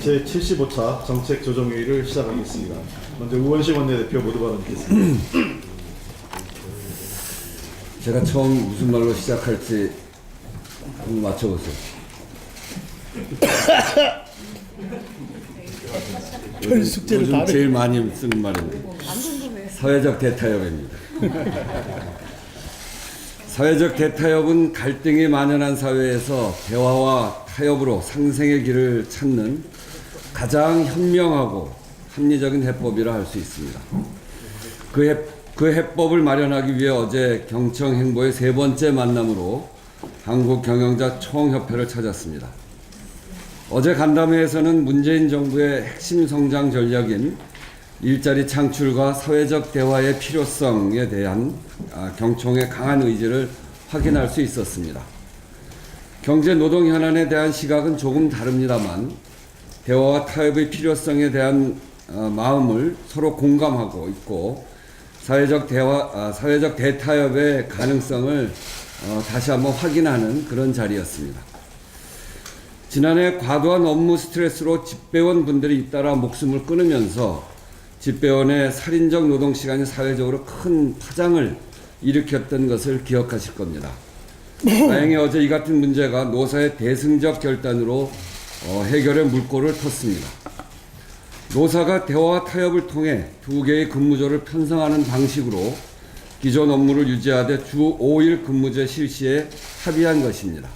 제75차 정책조정회의를 시작하겠습니다. 먼저 우원식 원내대표 모두 발언 듣겠습니다. 제가 처음 무슨 말로 시작할지 한번 맞춰보세요. 요즘 제일 많이 쓰는 말인데 사회적 대타협입니다. 사회적 대타협은 갈등이 만연한 사회에서 대화와 타협으로 상생의 길을 찾는 가장 현명하고 합리적인 해법이라 할 수 있습니다. 그 해법을 마련하기 위해 어제 경청 행보의 세 번째 만남으로 한국경영자 총협회를 찾았습니다. 어제 간담회에서는 문재인 정부의 핵심 성장 전략인 일자리 창출과 사회적 대화의 필요성에 대한 경청의 강한 의지를 확인할 수 있었습니다. 경제 노동 현안에 대한 시각은 조금 다릅니다만 대화와 타협의 필요성에 대한 마음을 서로 공감하고 있고 사회적 대타협의 가능성을 다시 한번 확인하는 그런 자리였습니다. 지난해 과도한 업무 스트레스로 집배원 분들이 잇따라 목숨을 끊으면서 집배원의 살인적 노동시간이 사회적으로 큰 파장을 일으켰던 것을 기억하실 겁니다. 다행히 어제 이 같은 문제가 노사의 대승적 결단으로 해결의 물꼬를 텄습니다. 노사가 대화와 타협을 통해 두 개의 근무조를 편성하는 방식으로 기존 업무를 유지하되 주 5일 근무제 실시에 합의한 것입니다.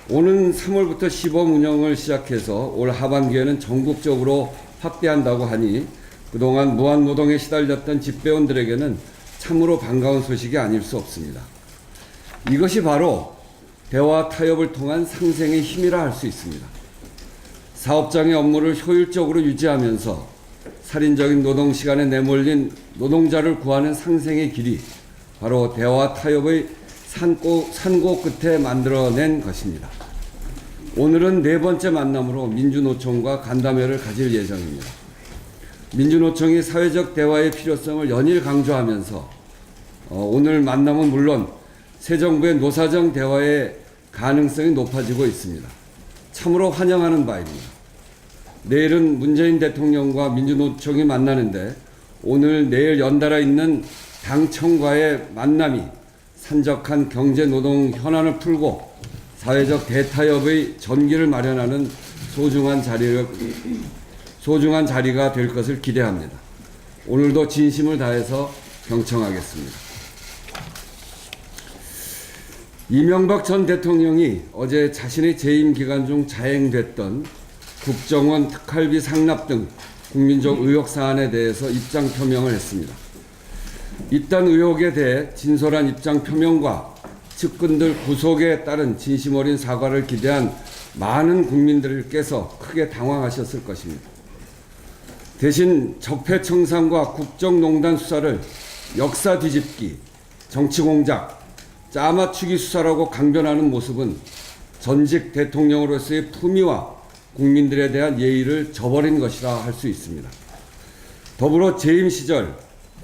오는 3월부터 시범 운영을 시작해서 올 하반기에는 전국적으로 확대한다고 하니 그동안 무한노동에 시달렸던 집배원들에게는 참으로 반가운 소식이 아닐 수 없습니다. 이것이 바로 대화 타협을 통한 상생의 힘이라 할 수 있습니다. 사업장의 업무를 효율적으로 유지하면서 살인적인 노동시간에 내몰린 노동자를 구하는 상생의 길이 바로 대화 타협의 산고 끝에 만들어낸 것입니다. 오늘은 네 번째 만남으로 민주노총과 간담회를 가질 예정입니다. 민주노총이 사회적 대화의 필요성을 연일 강조하면서 오늘 만남은 물론 새 정부의 노사정 대화의 가능성이 높아지고 있습니다. 참으로 환영하는 바입니다. 내일은 문재인 대통령과 민주노총이 만나는데 오늘 내일 연달아 있는 당청과의 만남이 산적한 경제 노동 현안을 풀고 사회적 대타협의 전기를 마련하는 소중한 자리가 될 것을 기대합니다. 오늘도 진심을 다해서 경청하겠습니다. 이명박 전 대통령이 어제 자신의 재임 기간 중 자행됐던 국정원 특활비 상납 등 국민적 의혹 사안에 대해서 입장 표명을 했습니다. 이딴 의혹에 대해 진솔한 입장 표명과 측근들 구속에 따른 진심 어린 사과를 기대한 많은 국민들께서 크게 당황하셨을 것입니다. 대신 적폐청산과 국정농단 수사를 역사 뒤집기, 정치공작, 짜맞추기 수사라고 강변하는 모습은 전직 대통령으로서의 품위와 국민들에 대한 예의를 저버린 것이라 할 수 있습니다. 더불어 재임 시절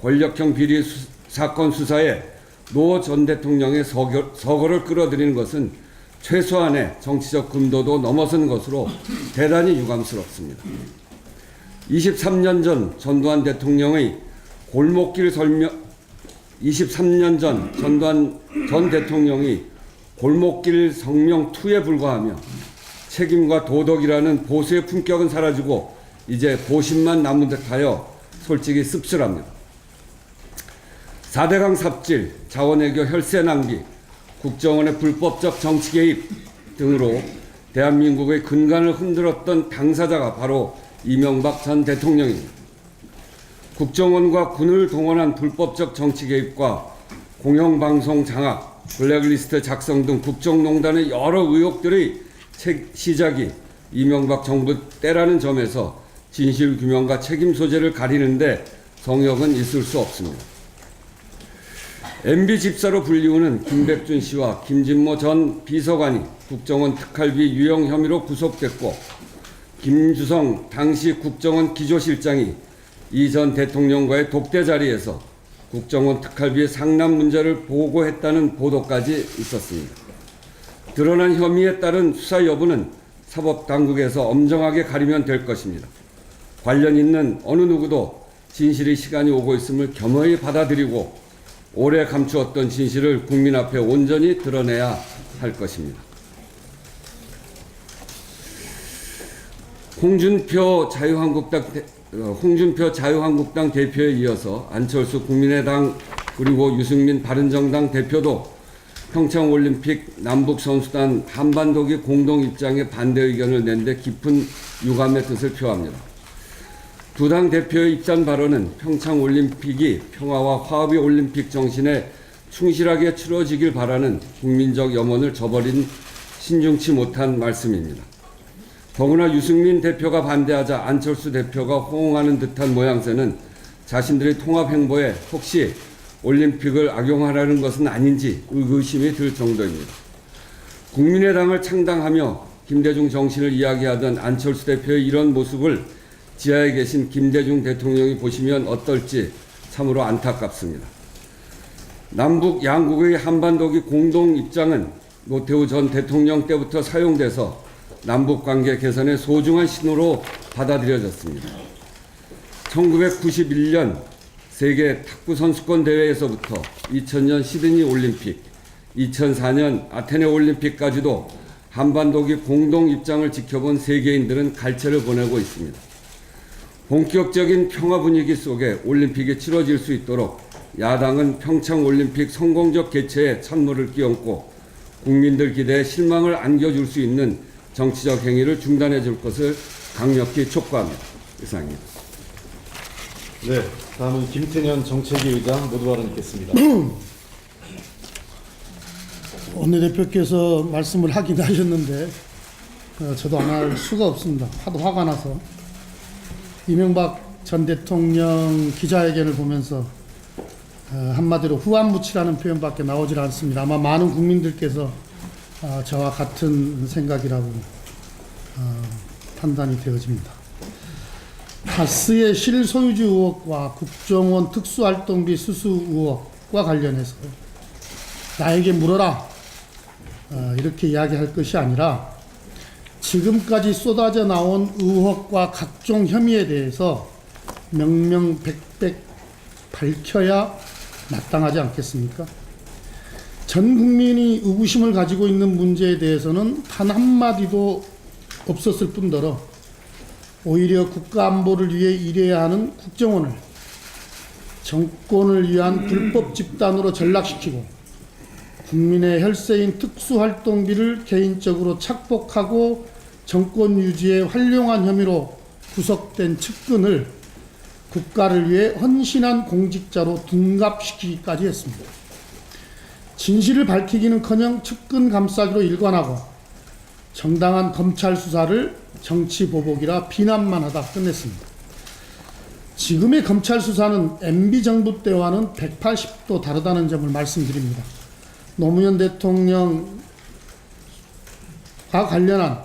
권력형 비리 사건 수사에 노 전 대통령의 서거를 끌어들이는 것은 최소한의 정치적 금도도 넘어선 것으로 대단히 유감스럽습니다. 23년 전 전두환 대통령의 골목길 설명 23년 전 전두환 전 대통령이 골목길 성명 2에 불과하며 책임과 도덕이라는 보수의 품격은 사라지고 이제 고심만 남은 듯하여 솔직히 씁쓸합니다. 4대강 삽질, 자원외교 혈세 낭비, 국정원의 불법적 정치 개입 등으로 대한민국의 근간을 흔들었던 당사자가 바로 이명박 전 대통령입니다. 국정원과 군을 동원한 불법적 정치 개입과 공영방송 장악, 블랙리스트 작성 등 국정농단의 여러 의혹들의 시작이 이명박 정부 때라는 점에서 진실규명과 책임 소재를 가리는데 성역은 있을 수 없습니다. MB 집사로 불리우는 김백준 씨와 김진모 전 비서관이 국정원 특활비 유용 혐의로 구속됐고 김주성 당시 국정원 기조실장이 이 전 대통령과의 독대 자리에서 국정원 특활비 상납 문제를 보고했다는 보도까지 있었습니다. 드러난 혐의에 따른 수사 여부는 사법당국에서 엄정하게 가리면 될 것입니다. 관련 있는 어느 누구도 진실의 시간이 오고 있음을 겸허히 받아들이고 오래 감추었던 진실을 국민 앞에 온전히 드러내야 할 것입니다. 홍준표 자유한국당 대표에 이어서 안철수 국민의당 그리고 유승민 바른정당 대표도 평창올림픽 남북선수단 한반도기 공동 입장에 반대 의견을 낸 데 깊은 유감의 뜻을 표합니다. 두 당 대표의 입장 발언은 평창올림픽이 평화와 화합의 올림픽 정신에 충실하게 치러지길 바라는 국민적 염원을 저버린 신중치 못한 말씀입니다. 더구나 유승민 대표가 반대하자 안철수 대표가 호응하는 듯한 모양새는 자신들의 통합 행보에 혹시 올림픽을 악용하라는 것은 아닌지 의구심이 들 정도입니다. 국민의당을 창당하며 김대중 정신을 이야기하던 안철수 대표의 이런 모습을 지하에 계신 김대중 대통령이 보시면 어떨지 참으로 안타깝습니다. 남북 양국의 한반도기 공동 입장은 노태우 전 대통령 때부터 사용돼서 남북관계 개선의 소중한 신호로 받아들여졌습니다. 1991년 세계 탁구 선수권 대회에서부터 2000년 시드니 올림픽, 2004년 아테네 올림픽까지도 한반도기 공동 입장을 지켜본 세계인들은 갈채를 보내고 있습니다. 본격적인 평화 분위기 속에 올림픽이 치러질 수 있도록 야당은 평창 올림픽 성공적 개최에 찬물을 끼얹고 국민들 기대에 실망을 안겨줄 수 있는 정치적 행위를 중단해 줄 것을 강력히 촉구합니다. 이상입니다. 네, 다음은 김태년 정책위 의장 모두 발언 있겠습니다. 원내대표께서 말씀을 하긴 하셨는데 저도 안 할 수가 없습니다. 하도 화가 나서. 이명박 전 대통령 기자회견을 보면서 한마디로 후안무치라는 표현밖에 나오질 않습니다. 아마 많은 국민들께서 저와 같은 생각이라고 판단이 되어집니다. 다스의 실소유주 의혹과 국정원 특수활동비 수수 의혹과 관련해서 나에게 물어라 이렇게 이야기할 것이 아니라 지금까지 쏟아져 나온 의혹과 각종 혐의에 대해서 명명백백 밝혀야 마땅하지 않겠습니까? 전 국민이 의구심을 가지고 있는 문제에 대해서는 단 한마디도 없었을 뿐더러 오히려 국가 안보를 위해 일해야 하는 국정원을 정권을 위한 불법 집단으로 전락시키고 국민의 혈세인 특수활동비를 개인적으로 착복하고 정권 유지에 활용한 혐의로 구속된 측근을 국가를 위해 헌신한 공직자로 둔갑시키기까지 했습니다. 진실을 밝히기는커녕 측근 감싸기로 일관하고 정당한 검찰 수사를 정치 보복이라 비난만 하다 끝냈습니다. 지금의 검찰 수사는 MB 정부 때와는 180도 다르다는 점을 말씀드립니다. 노무현 대통령과 관련한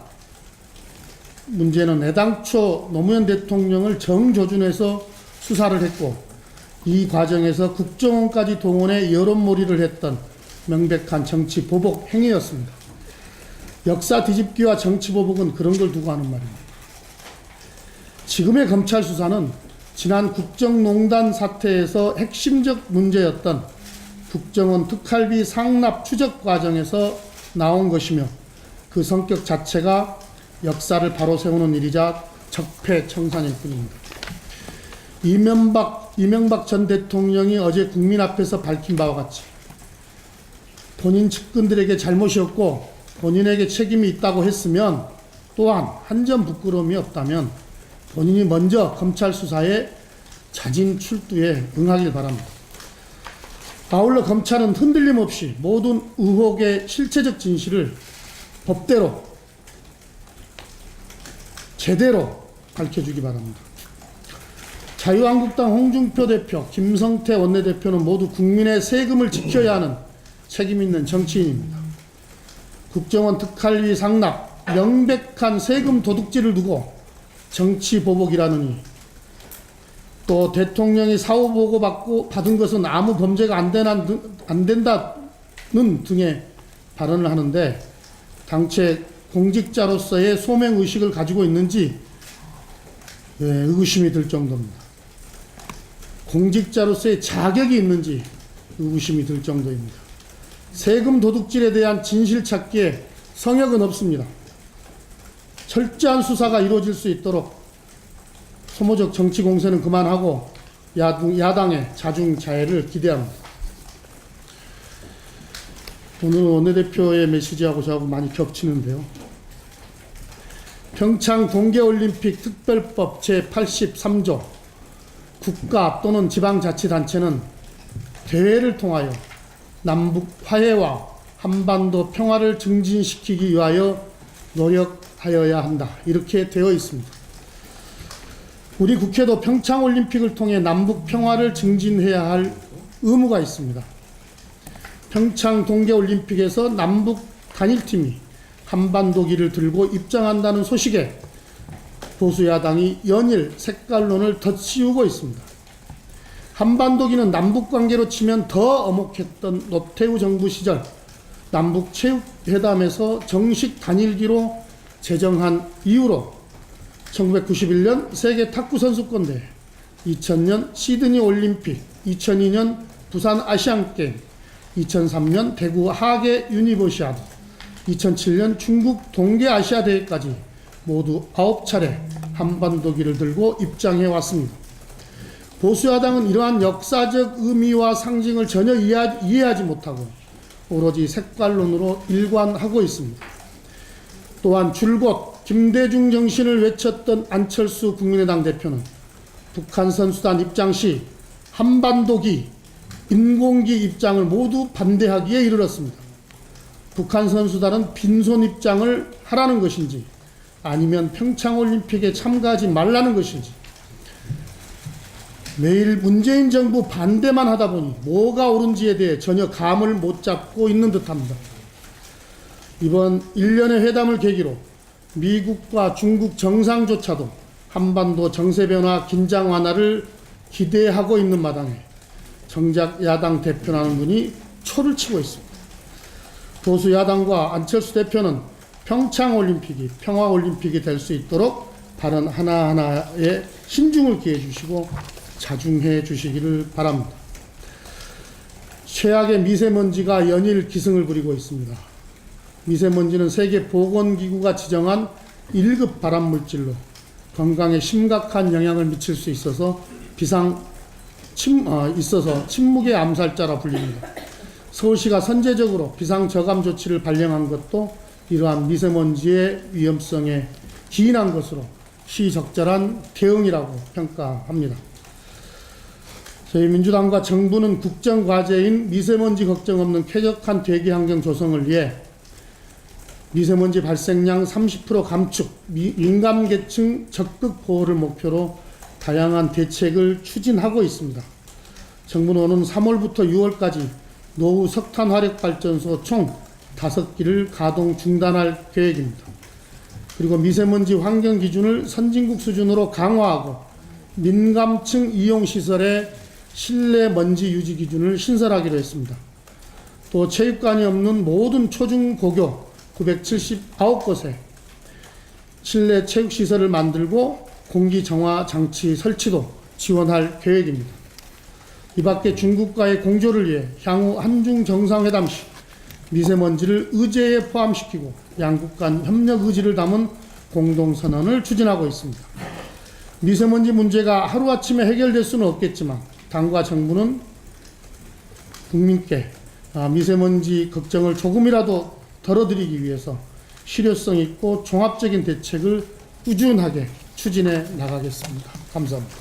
문제는 애당초 노무현 대통령을 정조준해서 수사를 했고 이 과정에서 국정원까지 동원해 여론몰이를 했던 명백한 정치 보복 행위였습니다. 역사 뒤집기와 정치 보복은 그런 걸 두고 하는 말입니다. 지금의 검찰 수사는 지난 국정농단 사태에서 핵심적 문제였던 국정원 특활비 상납 추적 과정에서 나온 것이며 그 성격 자체가 역사를 바로 세우는 일이자 적폐청산일 뿐입니다. 이명박 전 대통령이 어제 국민 앞에서 밝힌 바와 같이 본인 측근들에게 잘못이었고 본인에게 책임이 있다고 했으면 또한 한 점 부끄러움이 없다면 본인이 먼저 검찰 수사에 자진 출두에 응하길 바랍니다. 아울러 검찰은 흔들림 없이 모든 의혹의 실체적 진실을 법대로 제대로 밝혀주기 바랍니다. 자유한국당 홍준표 대표, 김성태 원내대표는 모두 국민의 세금을 지켜야 하는 책임 있는 정치인입니다. 국정원 특활비 상납, 명백한 세금 도둑질을 두고 정치 보복이라느니 또 대통령이 사후 보고 받은 것은 아무 범죄가 안 된다는 등의 발언을 하는데 당최 공직자로서의 소명 의식을 가지고 있는지 의구심이 들 정도입니다. 공직자로서의 자격이 있는지 의구심이 들 정도입니다. 세금 도둑질에 대한 진실 찾기에 성역은 없습니다. 철저한 수사가 이루어질 수 있도록 소모적 정치 공세는 그만하고 야당의 자중자애를 기대합니다. 오늘 원내대표의 메시지하고 저하고 많이 겹치는데요. 평창 동계올림픽 특별법 제83조 국가 또는 지방자치단체는 대회를 통하여 남북 화해와 한반도 평화를 증진시키기 위하여 노력하여야 한다. 이렇게 되어 있습니다. 우리 국회도 평창올림픽을 통해 남북 평화를 증진해야 할 의무가 있습니다. 평창 동계올림픽에서 남북 단일팀이 한반도기를 들고 입장한다는 소식에 보수야당이 연일 색깔론을 덧씌우고 있습니다. 한반도기는 남북관계로 치면 더 엄혹했던 노태우 정부 시절 남북체육회담에서 정식 단일기로 제정한 이후로 1991년 세계 탁구선수권대회, 2000년 시드니 올림픽, 2002년 부산 아시안게임, 2003년 대구 하계 유니버시아드, 2007년 중국 동계아시아대회까지 모두 9차례 한반도기를 들고 입장해 왔습니다. 보수야당은 이러한 역사적 의미와 상징을 전혀 이해하지 못하고 오로지 색깔론으로 일관하고 있습니다. 또한 줄곧 김대중 정신을 외쳤던 안철수 국민의당 대표는 북한 선수단 입장 시 한반도기, 인공기 입장을 모두 반대하기에 이르렀습니다. 북한 선수단은 빈손 입장을 하라는 것인지 아니면 평창올림픽에 참가하지 말라는 것인지 매일 문재인 정부 반대만 하다 보니 뭐가 옳은지에 대해 전혀 감을 못 잡고 있는 듯합니다. 이번 일련의 회담을 계기로 미국과 중국 정상조차도 한반도 정세 변화, 긴장 완화를 기대하고 있는 마당에 정작 야당 대표라는 분이 초를 치고 있습니다. 보수 야당과 안철수 대표는 평창올림픽이 평화올림픽이 될 수 있도록 발언 하나하나에 신중을 기해 주시고 자중해 주시기를 바랍니다. 최악의 미세먼지가 연일 기승을 부리고 있습니다. 미세먼지는 세계보건기구가 지정한 1급 발암물질로 건강에 심각한 영향을 미칠 수 있어서 침묵의 암살자라 불립니다. 서울시가 선제적으로 비상저감 조치를 발령한 것도 이러한 미세먼지의 위험성에 기인한 것으로 시적절한 대응이라고 평가합니다. 저희 민주당과 정부는 국정과제인 미세먼지 걱정 없는 쾌적한 대기환경 조성을 위해 미세먼지 발생량 30% 감축, 민감계층 적극 보호를 목표로 다양한 대책을 추진하고 있습니다. 정부는 오는 3월부터 6월까지 노후 석탄화력발전소 총 5기를 가동 중단할 계획입니다. 그리고 미세먼지 환경 기준을 선진국 수준으로 강화하고 민감층 이용시설의 실내 먼지 유지 기준을 신설하기로 했습니다. 또 체육관이 없는 모든 초중고교 979곳에 실내 체육시설을 만들고 공기정화 장치 설치도 지원할 계획입니다. 이 밖에 중국과의 공조를 위해 향후 한중 정상회담 시 미세먼지를 의제에 포함시키고 양국 간 협력 의지를 담은 공동선언을 추진하고 있습니다. 미세먼지 문제가 하루아침에 해결될 수는 없겠지만 당과 정부는 국민께 미세먼지 걱정을 조금이라도 덜어드리기 위해서 실효성 있고 종합적인 대책을 꾸준하게 추진해 나가겠습니다. 감사합니다.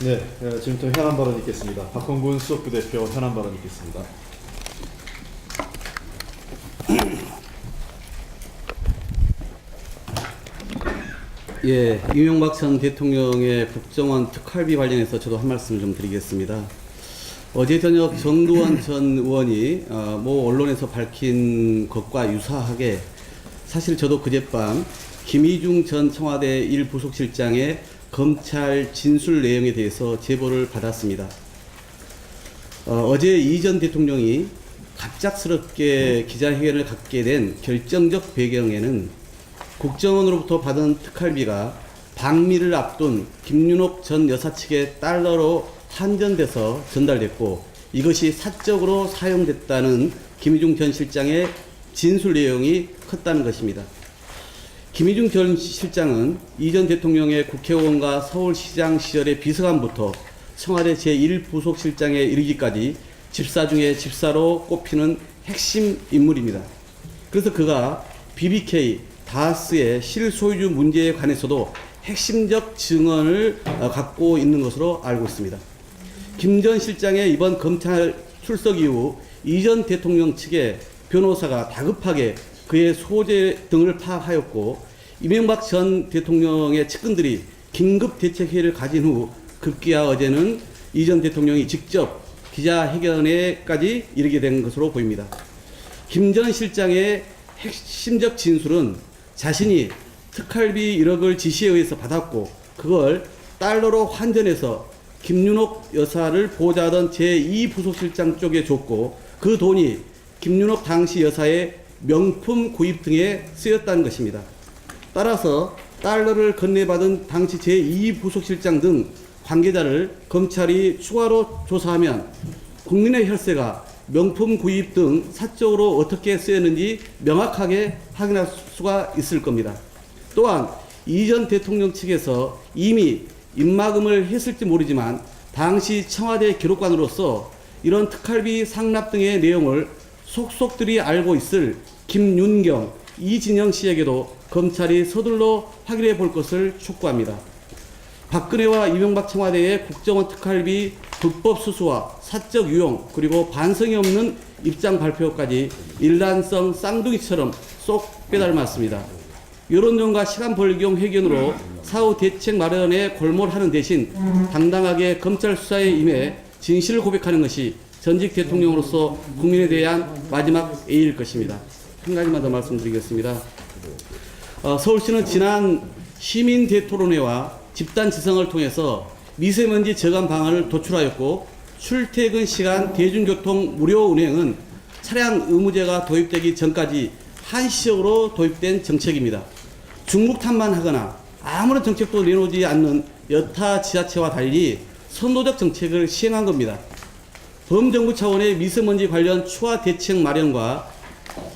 네, 지금부터 현안 발언 있겠습니다. 박홍근 수석부대표 현안 발언 있겠습니다. 예, 이명박 전 대통령의 국정원 특활비 관련해서 저도 한 말씀 좀 드리겠습니다. 어제 저녁 정두환 전 의원이 모 언론에서 밝힌 것과 유사하게 사실 저도 그젯밤 김희중 전 청와대 1부속실장의 검찰 진술 내용에 대해서 제보를 받았습니다. 어제 이 전 대통령이 갑작스럽게 기자회견을 갖게 된 결정적 배경에는 국정원으로부터 받은 특활비가 방미를 앞둔 김윤옥 전 여사 측의 달러로 환전돼서 전달됐고 이것이 사적으로 사용됐다는 김희중 전 실장의 진술 내용이 컸다는 것입니다. 김희중 전 실장은 이 전 대통령의 국회의원과 서울시장 시절의 비서관부터 청와대 제1부속실장에 이르기까지 집사 중에 집사로 꼽히는 핵심 인물입니다. 그래서 그가 BBK, 다스의 실소유주 문제에 관해서도 핵심적 증언을 갖고 있는 것으로 알고 있습니다. 김 전 실장의 이번 검찰 출석 이후 이 전 대통령 측의 변호사가 다급하게 그의 소재 등을 파악하였고 이명박 전 대통령의 측근들이 긴급 대책회의를 가진 후 급기야 어제는 이 전 대통령이 직접 기자회견에까지 이르게 된 것으로 보입니다. 김 전 실장의 핵심적 진술은 자신이 특활비 1억을 지시에 의해서 받았고 그걸 달러로 환전해서 김윤옥 여사를 보좌하던 제2부속실장 쪽에 줬고 그 돈이 김윤옥 당시 여사의 명품 구입 등에 쓰였다는 것입니다. 따라서 달러를 건네받은 당시 제2부속실장 등 관계자를 검찰이 추가로 조사하면 국민의 혈세가 명품 구입 등 사적으로 어떻게 쓰였는지 명확하게 확인할 수가 있을 겁니다. 또한 이 전 대통령 측에서 이미 입막음을 했을지 모르지만 당시 청와대 기록관으로서 이런 특활비 상납 등의 내용을 속속들이 알고 있을 김윤경, 이진영 씨에게도 검찰이 서둘러 확인해 볼 것을 촉구합니다. 박근혜와 이명박 청와대의 국정원 특활비 불법 수수와 사적 유용 그리고 반성이 없는 입장 발표까지 일란성 쌍둥이처럼 쏙 빼닮았습니다. 여론전과 시간 벌기용 회견으로 사후 대책 마련에 골몰하는 대신 당당하게 검찰 수사에 임해 진실을 고백하는 것이 전직 대통령으로서 국민에 대한 마지막 예의일 것입니다. 한 가지만 더 말씀드리겠습니다. 서울시는 지난 시민 대토론회와 집단 지성을 통해서 미세먼지 저감 방안을 도출하였고 출퇴근 시간 대중교통 무료 운행은 차량 의무제가 도입되기 전까지 한시적으로 도입된 정책입니다. 중국 탓만 하거나 아무런 정책도 내놓지 않는 여타 지자체와 달리 선도적 정책을 시행한 겁니다. 범정부 차원의 미세먼지 관련 추가 대책 마련과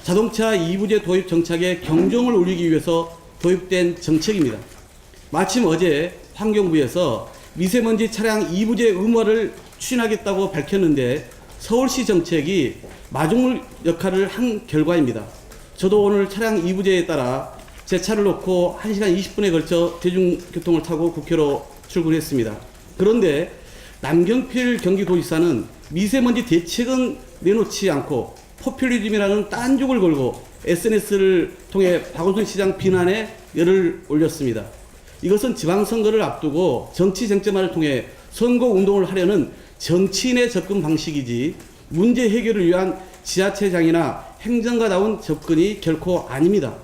자동차 2부제 도입 정책의 경종을 울리기 위해서 도입된 정책입니다. 마침 어제 환경부에서 미세먼지 차량 2부제 의무화를 추진하겠다고 밝혔는데 서울시 정책이 마중물 역할을 한 결과입니다. 저도 오늘 차량 2부제에 따라 제 차를 놓고 1시간 20분에 걸쳐 대중교통을 타고 국회로 출근했습니다. 그런데 남경필 경기도지사는 미세먼지 대책은 내놓지 않고 포퓰리즘이라는 딴죽을 걸고 SNS를 통해 박원순 시장 비난에 열을 올렸습니다. 이것은 지방선거를 앞두고 정치 쟁점화를 통해 선거운동을 하려는 정치인의 접근 방식이지 문제 해결을 위한 지자체장이나 행정가다운 접근이 결코 아닙니다.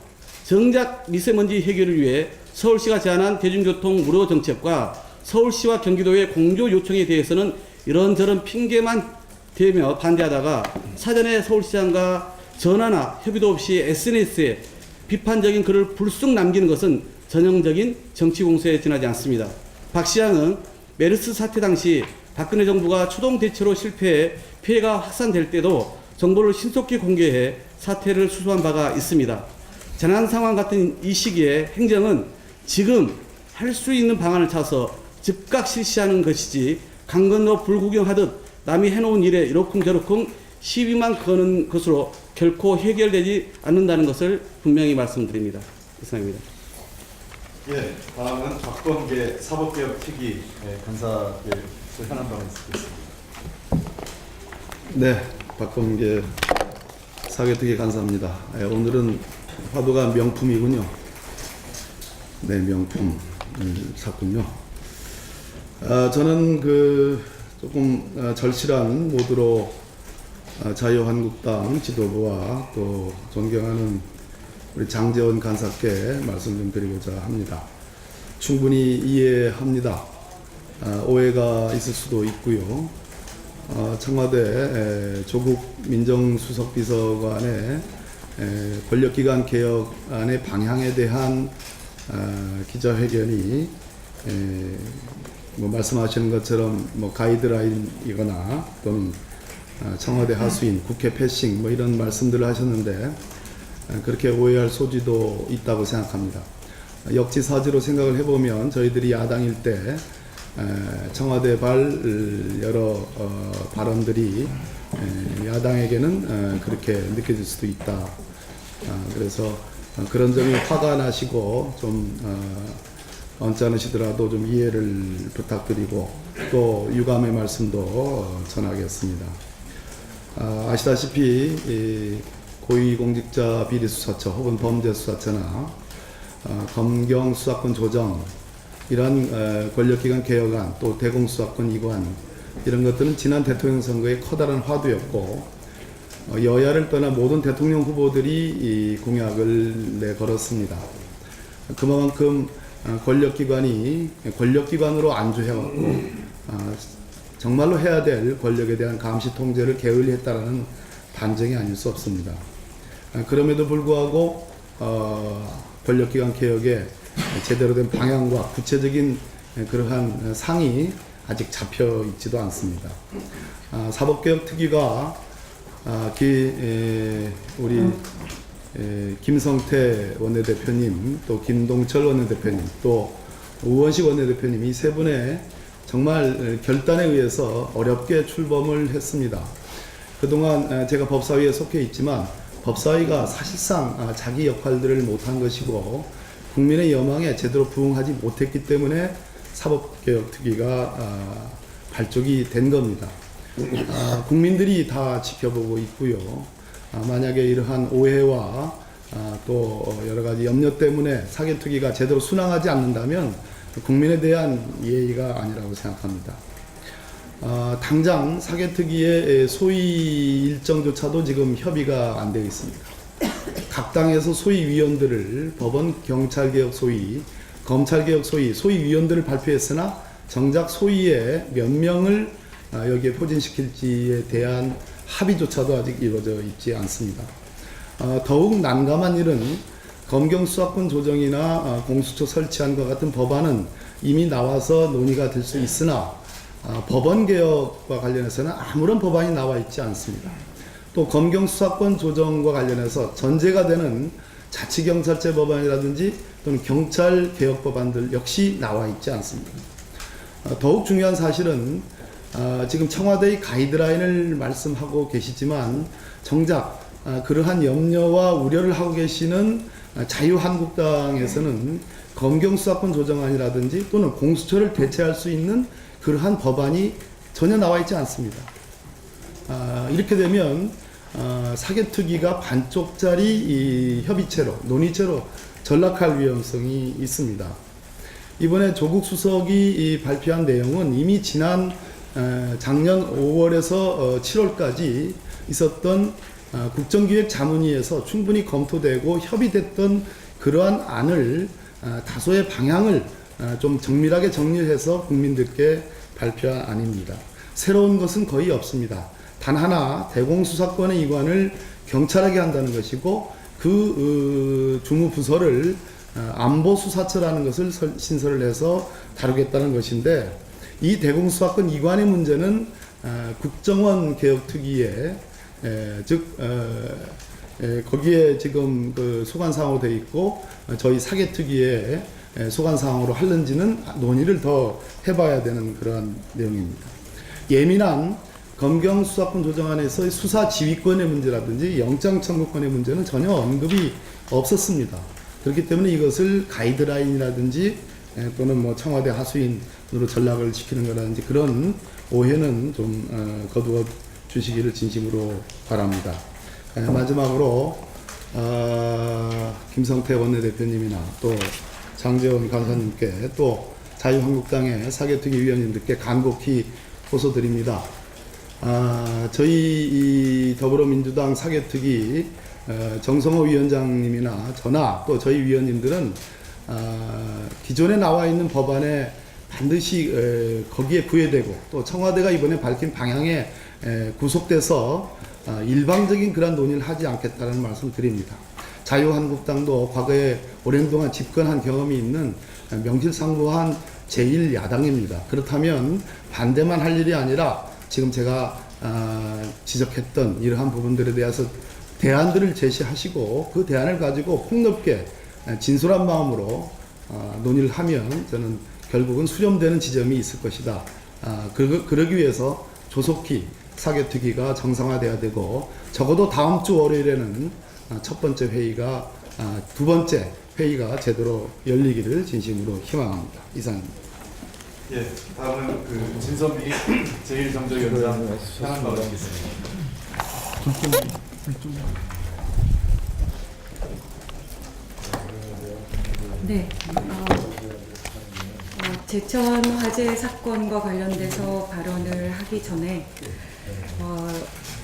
정작 미세먼지 해결을 위해 서울시가 제안한 대중교통 무료 정책과 서울시와 경기도의 공조 요청에 대해서는 이런저런 핑계만 대며 반대하다가 사전에 서울시장과 전화나 협의도 없이 SNS에 비판적인 글을 불쑥 남기는 것은 전형적인 정치 공세에 지나지 않습니다. 박 시장은 메르스 사태 당시 박근혜 정부가 초동 대처로 실패해 피해가 확산될 때도 정보를 신속히 공개해 사태를 수습한 바가 있습니다. 재난 상황 같은 이 시기에 행정은 지금 할 수 있는 방안을 찾아서 즉각 실시하는 것이지 강 건너 불구경하듯 남이 해놓은 일에 이러쿵저러쿵 시비만 거는 것으로 결코 해결되지 않는다는 것을 분명히 말씀드립니다. 이상입니다. 예, 다음은 박범계 사법개혁특위 간사께 현안 발언 있겠습니다. 네, 박범계 사개특위 간사입니다. 오늘은 화두가 명품이군요. 네, 명품을 샀군요. 저는 조금 절실한 모드로 자유한국당 지도부와 또 존경하는 우리 장제원 간사께 말씀 좀 드리고자 합니다. 충분히 이해합니다. 오해가 있을 수도 있고요. 청와대 조국 민정수석비서관의 권력기관 개혁안의 방향에 대한 기자회견이 뭐 말씀하시는 것처럼 뭐 가이드라인이거나 또는 청와대 하수인, 국회 패싱 뭐 이런 말씀들을 하셨는데 그렇게 오해할 소지도 있다고 생각합니다. 역지사지로 생각을 해보면 저희들이 야당일 때 청와대 여러 발언들이 야당에게는 그렇게 느껴질 수도 있다. 그래서 그런 점이 화가 나시고 좀 언짢으시더라도 좀 이해를 부탁드리고 또 유감의 말씀도 전하겠습니다. 아시다시피 고위공직자 비리수사처 혹은 범죄수사처나 검경 수사권 조정 이러한 권력기관 개혁안 또 대공수사권 이관 이런 것들은 지난 대통령 선거의 커다란 화두였고 여야를 떠나 모든 대통령 후보들이 이 공약을 내걸었습니다. 그만큼 권력기관이 권력기관으로 안주해왔고 정말로 해야 될 권력에 대한 감시 통제를 게을리했다라는 반증이 아닐 수 없습니다. 그럼에도 불구하고 권력기관 개혁에 제대로 된 방향과 구체적인 그러한 상이 아직 잡혀 있지도 않습니다. 사법개혁특위가 우리 김성태 원내대표님, 또 김동철 원내대표님, 또 우원식 원내대표님 이 세 분의 정말 결단에 의해서 어렵게 출범을 했습니다. 그동안 제가 법사위에 속해 있지만 법사위가 사실상 자기 역할들을 못한 것이고 국민의 여망에 제대로 부응하지 못했기 때문에 사법개혁특위가 발족이 된 겁니다. 국민들이 다 지켜보고 있고요. 만약에 이러한 오해와 또 여러 가지 염려 때문에 사개특위가 제대로 순항하지 않는다면 국민에 대한 예의가 아니라고 생각합니다. 당장 사개특위의 소위 일정조차도 지금 협의가 안 되어 있습니다. 각 당에서 소위 위원들을 법원, 경찰개혁 소위, 검찰개혁 소위 위원들을 발표했으나 정작 소위의 몇 명을 여기에 포진시킬지에 대한 합의조차도 아직 이루어져 있지 않습니다. 더욱 난감한 일은 검경 수사권 조정이나 공수처 설치안과 같은 법안은 이미 나와서 논의가 될 수 있으나 법원 개혁과 관련해서는 아무런 법안이 나와 있지 않습니다. 또 검경 수사권 조정과 관련해서 전제가 되는 자치경찰제 법안이라든지 또는 경찰 개혁 법안들 역시 나와 있지 않습니다. 더욱 중요한 사실은 지금 청와대의 가이드라인을 말씀하고 계시지만 정작 그러한 염려와 우려를 하고 계시는 자유한국당에서는 검경 수사권 조정안이라든지 또는 공수처를 대체할 수 있는 그러한 법안이 전혀 나와 있지 않습니다. 이렇게 되면 사개특위가 반쪽짜리 이 협의체로 논의체로 전락할 위험성이 있습니다. 이번에 조국 수석이 발표한 내용은 이미 지난 작년 5월에서 7월까지 있었던 국정기획자문위에서 충분히 검토되고 협의됐던 그러한 안을 다소의 방향을 좀 정밀하게 정리해서 국민들께 발표한 안입니다. 새로운 것은 거의 없습니다. 단 하나 대공수사권의 이관을 경찰에게 한다는 것이고 그 주무부서를 안보수사처라는 것을 신설을 해서 다루겠다는 것인데 이 대공수사권 이관의 문제는 국정원 개혁특위에 즉 거기에 지금 그 소관사항으로 되어 있고 저희 사개특위에 소관사항으로 하는지는 논의를 더 해봐야 되는 그런 내용입니다. 예민한 검경 수사권 조정안에서의 수사 지휘권의 문제라든지 영장 청구권의 문제는 전혀 언급이 없었습니다. 그렇기 때문에 이것을 가이드라인이라든지 또는 뭐 청와대 하수인으로 전락을 시키는 거라든지 그런 오해는 좀 거두어 주시기를 진심으로 바랍니다. 마지막으로 김성태 원내대표님이나 또 장제원 간사님께 또 자유한국당의 사개특위 위원님들께 간곡히 호소드립니다. 저희 이 더불어민주당 사개특위 정성호 위원장님이나 저나 또 저희 위원님들은 기존에 나와 있는 법안에 반드시 거기에 부회되고 또 청와대가 이번에 밝힌 방향에 구속돼서 일방적인 그런 논의를 하지 않겠다는 말씀을 드립니다. 자유한국당도 과거에 오랜 동안 집권한 경험이 있는 명실상부한 제1야당입니다. 그렇다면 반대만 할 일이 아니라 지금 제가 지적했던 이러한 부분들에 대해서 대안들을 제시하시고 그 대안을 가지고 폭넓게 진솔한 마음으로 논의를 하면 저는 결국은 수렴되는 지점이 있을 것이다. 그러기 위해서 조속히 사개특위가 정상화돼야 되고 적어도 다음 주 월요일에는 첫 번째 회의가 두 번째 회의가 제대로 열리기를 진심으로 희망합니다. 이상입니다. 예, 다음은 그 진선미 제1정적위원장 현안 받아주겠습니다. 네. 제천 화재 사건과 관련돼서 발언을 하기 전에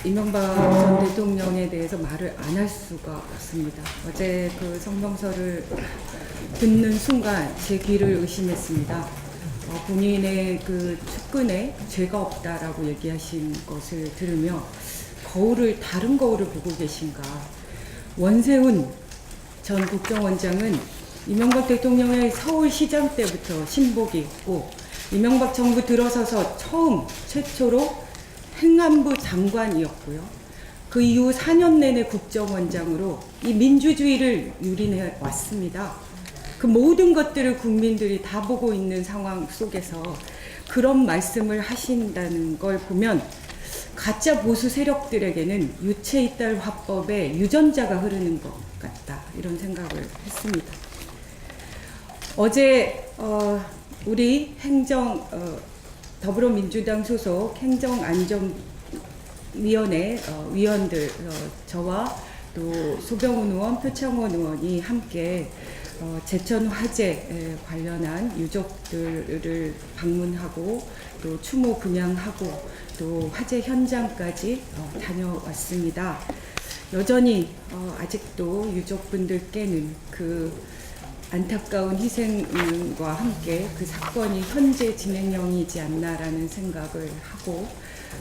이명박 전 대통령에 대해서 말을 안 할 수가 없습니다. 어제 그 성명서를 듣는 순간 제 귀를 의심했습니다. 본인의 그 측근에 죄가 없다라고 얘기하신 것을 들으며 다른 거울을 보고 계신가. 원세훈 전 국정원장은 이명박 대통령의 서울시장 때부터 신복이 있고 이명박 정부 들어서서 최초로 행안부 장관이었고요. 그 이후 4년 내내 국정원장으로 이 민주주의를 유린해 왔습니다. 그 모든 것들을 국민들이 다 보고 있는 상황 속에서 그런 말씀을 하신다는 걸 보면 가짜 보수 세력들에게는 유체이탈 화법의 유전자가 흐르는 것 같다, 이런 생각을 했습니다. 어제 우리 더불어민주당 소속 행정안전위원회 위원들, 저와 또 소병훈 의원, 표창원 의원이 함께 제천 화재 관련한 유족들을 방문하고 또 추모 분향하고 또 화재 현장까지 다녀왔습니다. 여전히 아직도 유족분들께는 그 안타까운 희생과 함께 그 사건이 현재 진행형이지 않나라는 생각을 하고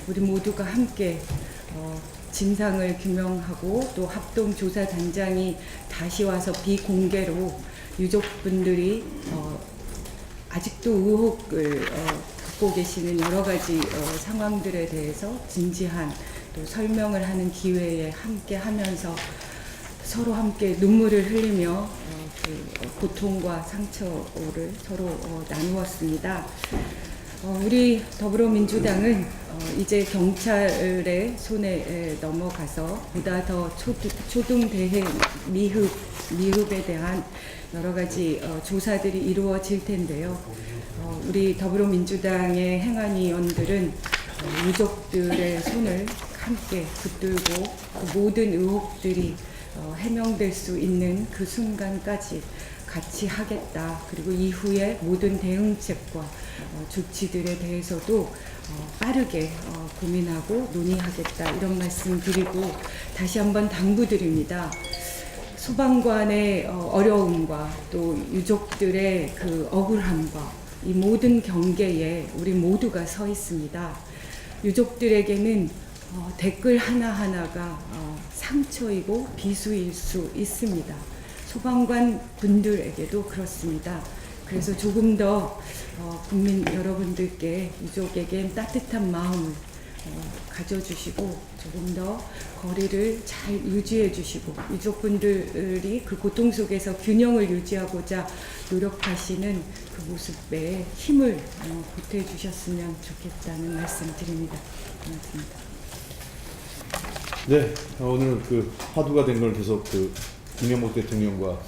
우리 모두가 함께 진상을 규명하고 또 합동조사단장이 다시 와서 비공개로 유족분들이 아직도 의혹을 갖고 계시는 여러 가지 상황들에 대해서 진지한 또 설명을 하는 기회에 함께 하면서 서로 함께 눈물을 흘리며 그 고통과 상처를 서로 나누었습니다. 우리 더불어민주당은 이제 경찰의 손에 넘어가서 보다 더 초등대해 미흡에 대한 여러 가지 조사들이 이루어질 텐데요. 우리 더불어민주당의 행안위원들은 유족들의 손을 함께 붙들고 그 모든 의혹들이 해명될 수 있는 그 순간까지 같이 하겠다. 그리고 이후에 모든 대응책과 조치들에 대해서도 빠르게 고민하고 논의하겠다, 이런 말씀 드리고 다시 한번 당부드립니다. 소방관의 어려움과 또 유족들의 그 억울함과 이 모든 경계에 우리 모두가 서 있습니다. 유족들에게는 댓글 하나하나가 상처이고 비수일 수 있습니다. 소방관 분들에게도 그렇습니다. 그래서 조금 더 국민 여러분들께 유족에겐 따뜻한 마음을 가져주시고 조금 더 거리를 잘 유지해 주시고 유족분들이 그 고통 속에서 균형을 유지하고자 노력하시는 그 모습에 힘을 보태주셨으면 좋겠다는 말씀 드립니다. 고맙습니다. 네, 오늘 그 화두가 된 걸 계속 그 이명박 대통령과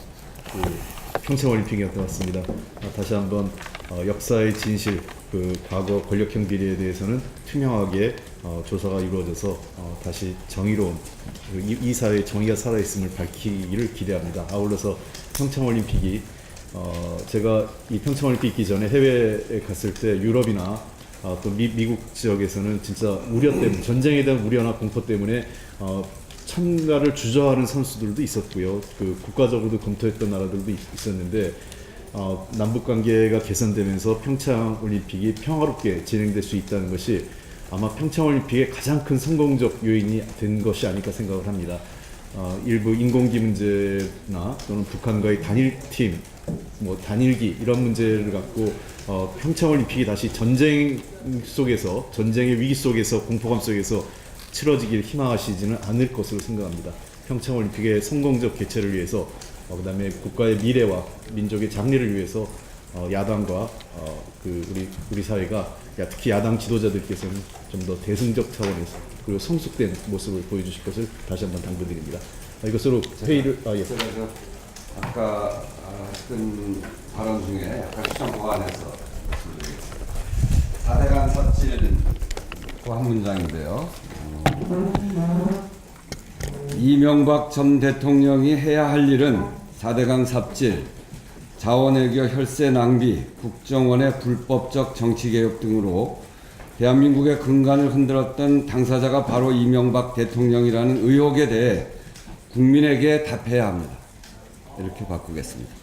그 평창올림픽이 나타났습니다. 다시 한번 역사의 진실, 그 과거 권력형 비리에 대해서는 투명하게 조사가 이루어져서 다시 정의로운 이 사회의 정의가 살아있음을 밝히기를 기대합니다. 아울러서 평창올림픽이 제가 이 평창올림픽 있기 전에 해외에 갔을 때 유럽이나 또 미국 지역에서는 진짜 우려 때문에, 전쟁에 대한 우려나 공포 때문에 참가를 주저하는 선수들도 있었고요. 그 국가적으로도 검토했던 나라들도 있었는데 남북 관계가 개선되면서 평창 올림픽이 평화롭게 진행될 수 있다는 것이 아마 평창올림픽의 가장 큰 성공적 요인이 된 것이 아닐까 생각을 합니다. 일부 인공기 문제나 또는 북한과의 단일팀, 뭐 단일기 이런 문제를 갖고 평창올림픽이 다시 전쟁 속에서, 전쟁의 위기 속에서, 공포감 속에서 치러지길 희망하시지는 않을 것으로 생각합니다. 평창올림픽의 성공적 개최를 위해서, 그다음에 국가의 미래와 민족의 장래를 위해서 야당과 우리 사회가, 특히 야당 지도자들께서는 좀 더 대승적 차원에서 그리고 성숙된 모습을 보여주실 것을 다시 한번 당부드립니다. 이것으로 회의를 예. 제가 아까 했던 발언 중에 약간 수정 보완해서 말씀드리겠습니다. 4대강 삽질 한 문장인데요. 이명박 전 대통령이 해야 할 일은 4대강 삽질, 자원외교 혈세 낭비, 국정원의 불법적 정치개혁 등으로 대한민국의 근간을 흔들었던 당사자가 바로 이명박 대통령이라는 의혹에 대해 국민에게 답해야 합니다. 이렇게 바꾸겠습니다.